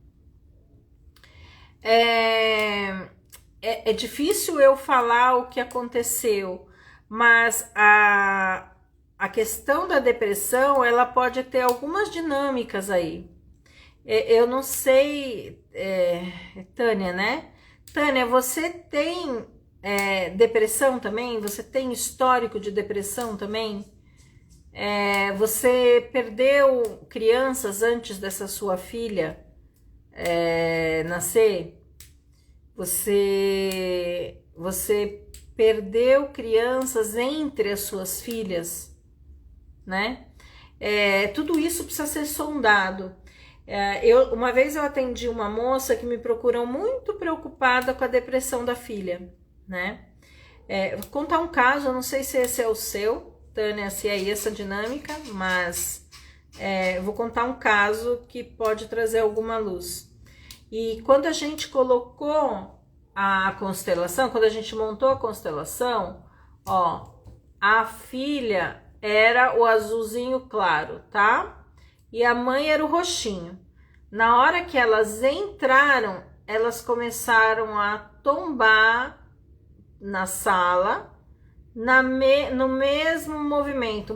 Speaker 1: É difícil eu falar o que aconteceu, mas a questão da depressão, ela pode ter algumas dinâmicas aí. Eu não sei, Tânia, né? Tânia, você tem depressão também? Você tem histórico de depressão também? Você perdeu crianças antes dessa sua filha nascer? Você perdeu crianças entre as suas filhas, né? Tudo isso precisa ser sondado. Uma vez eu atendi uma moça que me procurou muito preocupada com a depressão da filha, né? Vou contar um caso, eu não sei se esse é o seu, Tânia, se é essa dinâmica, mas eu vou contar um caso que pode trazer alguma luz. E quando a gente colocou a constelação, quando a gente montou a constelação, ó, a filha era o azulzinho claro, tá? E a mãe era o roxinho. Na hora que elas entraram, elas começaram a tombar na sala, no mesmo movimento,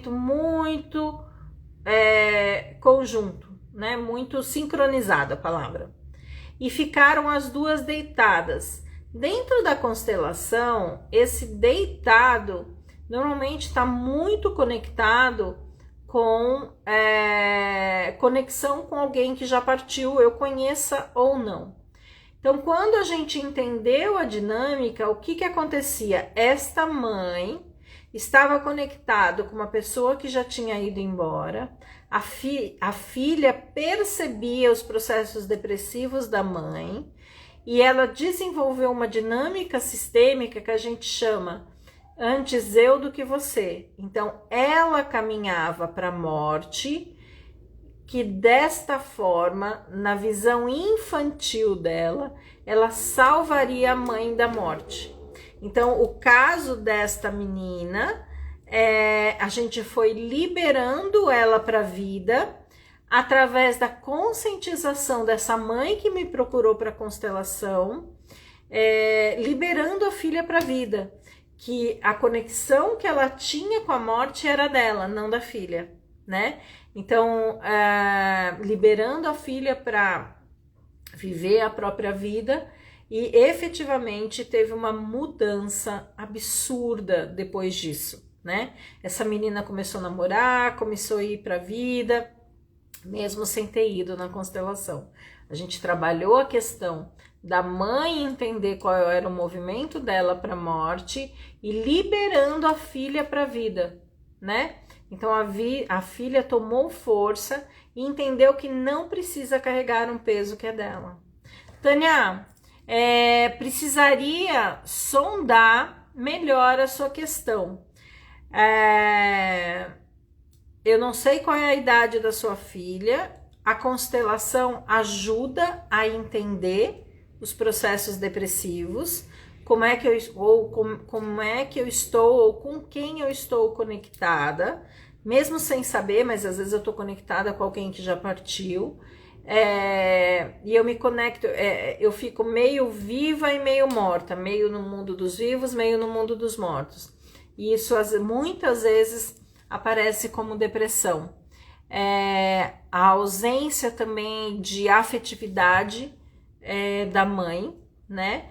Speaker 1: muito conjunto, né? Muito sincronizada a palavra. E ficaram as duas deitadas. Dentro da constelação, esse deitado normalmente está muito conectado com conexão com alguém que já partiu, eu conheça ou não. Então, quando a gente entendeu a dinâmica, o que acontecia? Esta mãe estava conectado com uma pessoa que já tinha ido embora, a filha percebia os processos depressivos da mãe e ela desenvolveu uma dinâmica sistêmica que a gente chama antes eu do que você. Então, ela caminhava para a morte, que desta forma, na visão infantil dela, ela salvaria a mãe da morte. Então, o caso desta menina, a gente foi liberando ela para a vida através da conscientização dessa mãe que me procurou para a constelação, liberando a filha para a vida. Que a conexão que ela tinha com a morte era dela, não da filha, né? Então, liberando a filha para viver a própria vida e efetivamente teve uma mudança absurda depois disso, né? Essa menina começou a namorar, começou a ir para a vida, mesmo sem ter ido na constelação. A gente trabalhou a questão da mãe entender qual era o movimento dela para a morte e liberando a filha para a vida, né? Então a filha tomou força e entendeu que não precisa carregar um peso que é dela. Tânia, precisaria sondar melhor a sua questão. Eu não sei qual é a idade da sua filha. A constelação ajuda a entender os processos depressivos, como é que eu estou ou com quem eu estou conectada, mesmo sem saber, mas às vezes eu estou conectada com alguém que já partiu, e eu me conecto, eu fico meio viva e meio morta, meio no mundo dos vivos, meio no mundo dos mortos. E isso muitas vezes aparece como depressão. A ausência também de afetividade da mãe, né?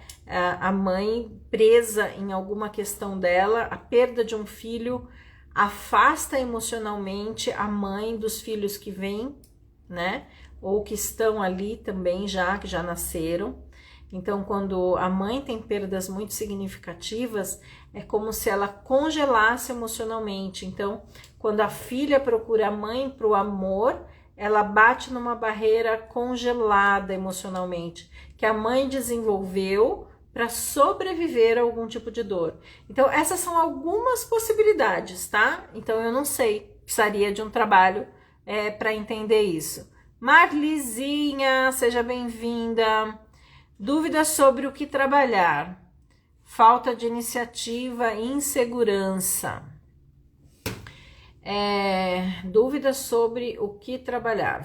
Speaker 1: A mãe presa em alguma questão dela, a perda de um filho afasta emocionalmente a mãe dos filhos que vêm, né? Ou que estão ali também que já nasceram. Então, quando a mãe tem perdas muito significativas, é como se ela congelasse emocionalmente. Então, quando a filha procura a mãe para o amor, ela bate numa barreira congelada emocionalmente, que a mãe desenvolveu para sobreviver a algum tipo de dor. Então, essas são algumas possibilidades, tá? Então, eu não sei, precisaria de um trabalho para entender isso. Marlizinha, seja bem-vinda. Dúvidas sobre o que trabalhar. Falta de iniciativa e insegurança. Dúvidas sobre o que trabalhar.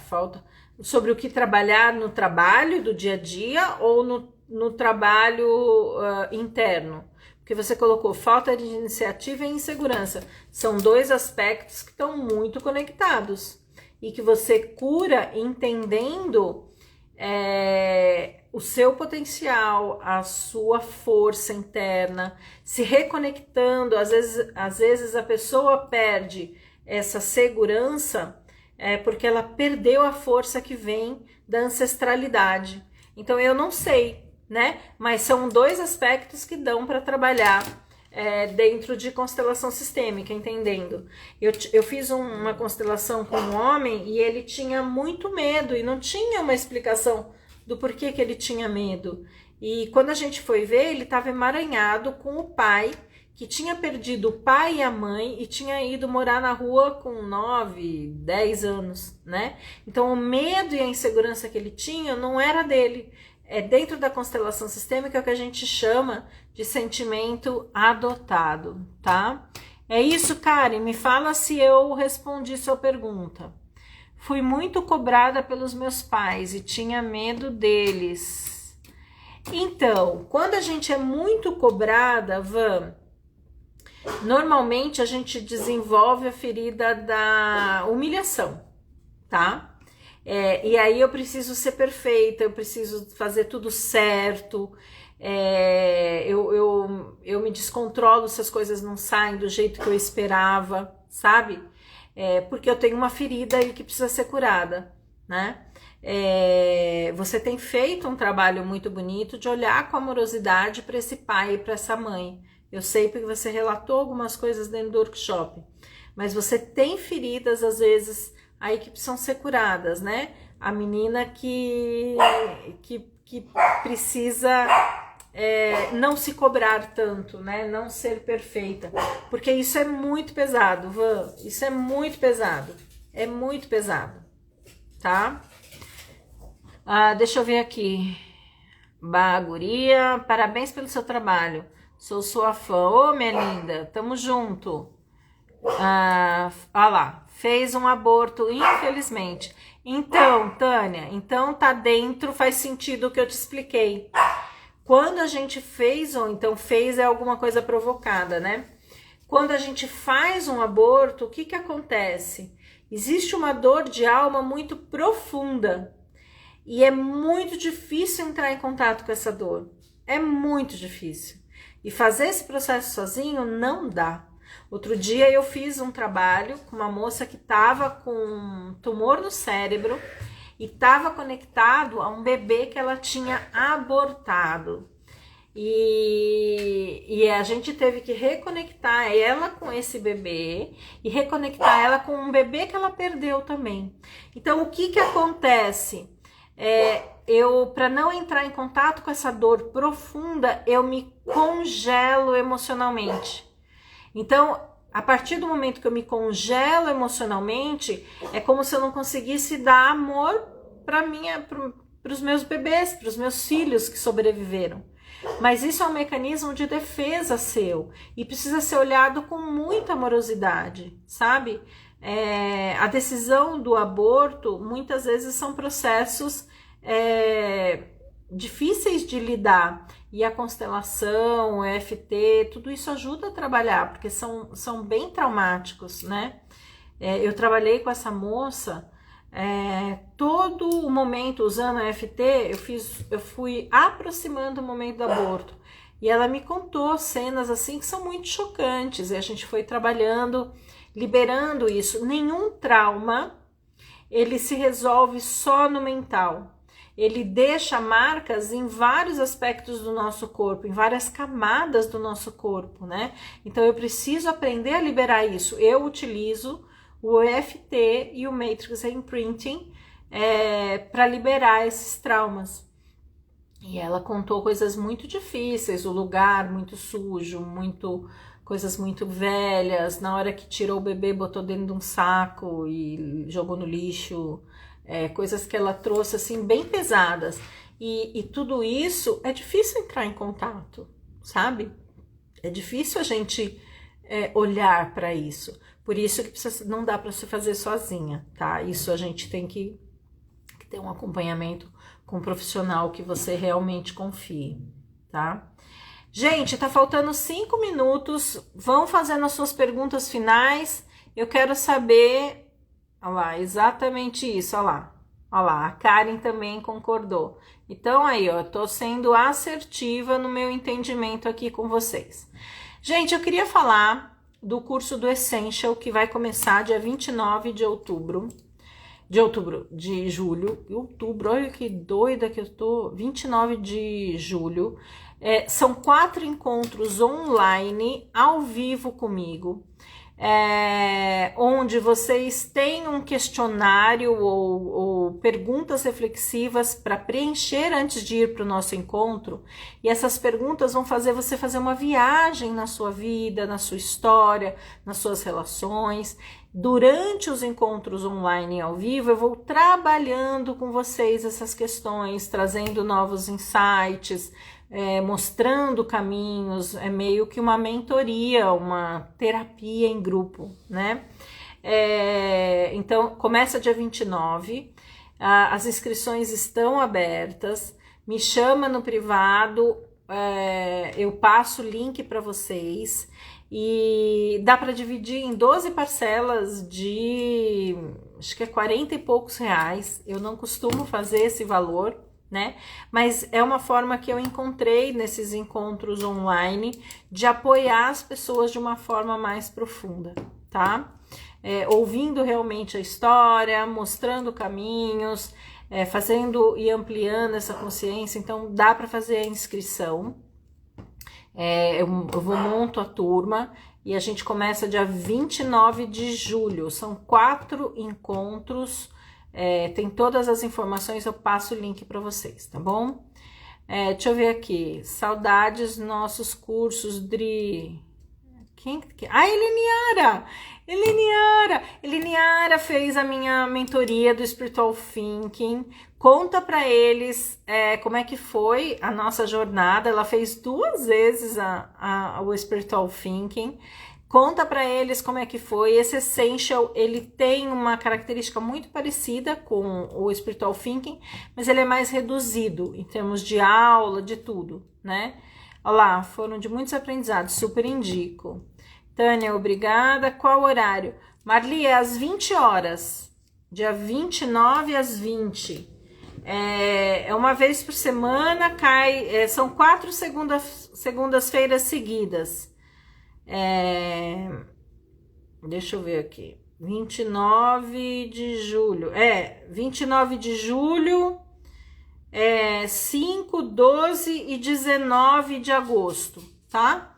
Speaker 1: Sobre o que trabalhar no trabalho do dia a dia ou no trabalho interno. Porque você colocou falta de iniciativa e insegurança. São dois aspectos que estão muito conectados. E que você cura entendendo o seu potencial, a sua força interna, se reconectando. Às vezes a pessoa perde essa segurança porque ela perdeu a força que vem da ancestralidade. Então eu não sei, né? Mas são dois aspectos que dão para trabalhar dentro de constelação sistêmica, entendendo. Eu fiz uma constelação com um homem e ele tinha muito medo e não tinha uma explicação do porquê que ele tinha medo. E quando a gente foi ver, ele estava emaranhado com o pai que tinha perdido o pai e a mãe e tinha ido morar na rua com 9, 10 anos, né? Então o medo e a insegurança que ele tinha não era dele. É dentro da constelação sistêmica que a gente chama de sentimento adotado, tá? É isso, Karen, me fala se eu respondi sua pergunta. Fui muito cobrada pelos meus pais e tinha medo deles. Então, quando a gente é muito cobrada, normalmente a gente desenvolve a ferida da humilhação, tá? E aí eu preciso ser perfeita, eu preciso fazer tudo certo, eu me descontrolo se as coisas não saem do jeito que eu esperava, sabe? Porque eu tenho uma ferida aí que precisa ser curada, né? Você tem feito um trabalho muito bonito de olhar com amorosidade para esse pai e para essa mãe. Eu sei porque você relatou algumas coisas dentro do workshop, mas você tem feridas às vezes aí que precisam ser curadas, né? A menina que precisa não se cobrar tanto, né? Não ser perfeita, porque isso é muito pesado, Van. Isso é muito pesado, tá? Deixa eu ver aqui. Baguria, parabéns pelo seu trabalho. Sou sua fã. Ô, minha linda, tamo junto. Olha lá, fez um aborto, infelizmente. Então, Tânia, então tá dentro, faz sentido o que eu te expliquei. Quando a gente fez, ou então fez é alguma coisa provocada, né? Quando a gente faz um aborto, o que que acontece? Existe uma dor de alma muito profunda. E é muito difícil entrar em contato com essa dor. É muito difícil. E fazer esse processo sozinho não dá. Outro dia eu fiz um trabalho com uma moça que estava com um tumor no cérebro e estava conectado a um bebê que ela tinha abortado. E a gente teve que reconectar ela com esse bebê e reconectar ela com um bebê que ela perdeu também. Então, o que que acontece? Para não entrar em contato com essa dor profunda, eu me congelo emocionalmente. Então, a partir do momento que eu me congelo emocionalmente, é como se eu não conseguisse dar amor para os meus bebês, para os meus filhos que sobreviveram. Mas isso é um mecanismo de defesa seu e precisa ser olhado com muita amorosidade, sabe? A decisão do aborto muitas vezes são processos difíceis de lidar, e a constelação, o EFT, tudo isso ajuda a trabalhar, porque são bem traumáticos, né? Eu trabalhei com essa moça todo o momento usando a EFT, eu fui aproximando o momento do aborto, e ela me contou cenas assim que são muito chocantes, e a gente foi trabalhando, liberando isso. Nenhum trauma ele se resolve só no mental. Ele deixa marcas em vários aspectos do nosso corpo, em várias camadas do nosso corpo, né? Então eu preciso aprender a liberar isso. Eu utilizo o EFT e o Matrix Imprinting para liberar esses traumas. E ela contou coisas muito difíceis, o lugar muito sujo, coisas muito velhas. Na hora que tirou o bebê, botou dentro de um saco e jogou no lixo. Coisas que ela trouxe assim bem pesadas, e tudo isso é difícil entrar em contato, sabe? É difícil a gente olhar para isso, por isso que não dá para se fazer sozinha, tá? Isso a gente tem que ter um acompanhamento com um profissional que você realmente confie, tá? Gente, tá faltando 5 minutos, vão fazendo as suas perguntas finais, eu quero saber. Olha lá, exatamente isso, olha lá, a Karen também concordou. Então aí, ó, tô sendo assertiva no meu entendimento aqui com vocês. Gente, eu queria falar do curso do Essential, que vai começar dia 29 de julho, olha que doida que eu tô, 29 de julho, São 4 encontros online, ao vivo comigo, onde vocês têm um questionário ou perguntas reflexivas para preencher antes de ir para o nosso encontro, e essas perguntas vão fazer você fazer uma viagem na sua vida, na sua história, nas suas relações. Durante os encontros online ao vivo, eu vou trabalhando com vocês essas questões, trazendo novos insights, mostrando caminhos, é meio que uma mentoria, uma terapia em grupo, né? Então, começa dia 29, as inscrições estão abertas, me chama no privado, eu passo o link para vocês, e dá para dividir em 12 parcelas de, acho que 40 e poucos reais, eu não costumo fazer esse valor, né? Mas é uma forma que eu encontrei nesses encontros online de apoiar as pessoas de uma forma mais profunda, tá? Ouvindo realmente a história, mostrando caminhos, fazendo e ampliando essa consciência. Então dá para fazer a inscrição. Eu monto a turma e a gente começa dia 29 de julho. São 4 encontros. Tem todas as informações, eu passo o link para vocês, tá bom? Deixa eu ver aqui. Saudades nossos cursos, Dri. Quem? Eleniara! Eleniara fez a minha mentoria do Spiritual Thinking. Conta para eles como é que foi a nossa jornada. Ela fez 2 vezes o Spiritual Thinking. Conta para eles como é que foi. Esse Essential, ele tem uma característica muito parecida com o Spiritual Thinking, mas ele é mais reduzido em termos de aula, de tudo, né? Olha lá, foram de muitos aprendizados, super indico. Tânia, obrigada. Qual horário? Marli, é às 20 horas, dia 29 às 20. É uma vez por semana, são 4 segundas-feiras seguidas. Deixa eu ver aqui. 29 de julho. 29 de julho, 5, 12 e 19 de agosto, tá?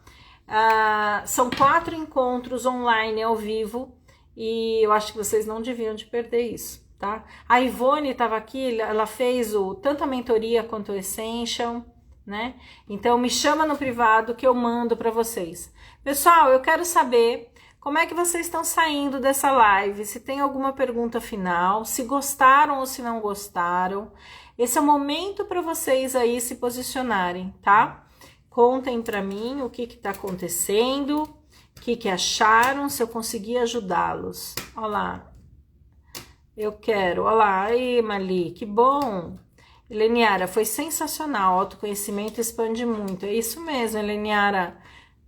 Speaker 1: São 4 encontros online ao vivo e eu acho que vocês não deviam de perder isso, tá? A Ivone estava aqui, ela fez tanto a mentoria quanto o Essential, né? Então me chama no privado que eu mando para vocês. Pessoal, eu quero saber como é que vocês estão saindo dessa live, se tem alguma pergunta final, se gostaram ou se não gostaram. Esse é o momento para vocês aí se posicionarem, tá? Contem para mim o que está acontecendo, o que acharam, se eu conseguir ajudá-los. Olha lá, eu quero. Olha lá, aí Mali, que bom. Eleniara, foi sensacional, autoconhecimento expande muito. É isso mesmo, Eleniara,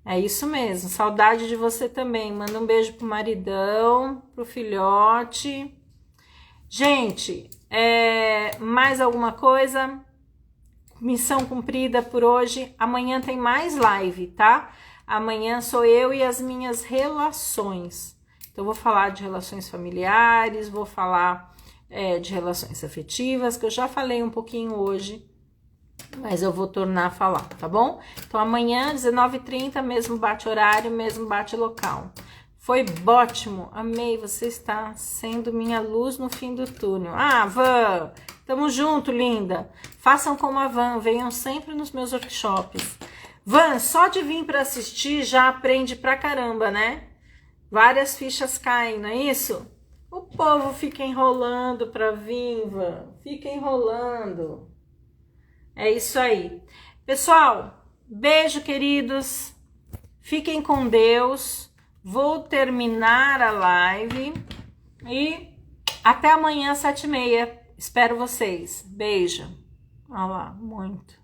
Speaker 1: é isso mesmo. Saudade de você também. Manda um beijo pro maridão, pro filhote. Gente, mais alguma coisa? Missão cumprida por hoje. Amanhã tem mais live, tá? Amanhã sou eu e as minhas relações. Então, vou falar de relações familiares, vou falar de relações afetivas, que eu já falei um pouquinho hoje, mas eu vou tornar a falar, tá bom? Então, amanhã, 19h30, mesmo bate horário, mesmo bate local. Foi ótimo, amei, você está sendo minha luz no fim do túnel. Van, tamo junto, linda. Façam como a Van, venham sempre nos meus workshops. Van, só de vir para assistir já aprende pra caramba, né? Várias fichas caem, não é isso? O povo fica enrolando para vir, Van. Fica enrolando. É isso aí. Pessoal, beijo, queridos. Fiquem com Deus. Vou terminar a live. E até amanhã, 7h30. Espero vocês. Beijo. Olha lá, muito.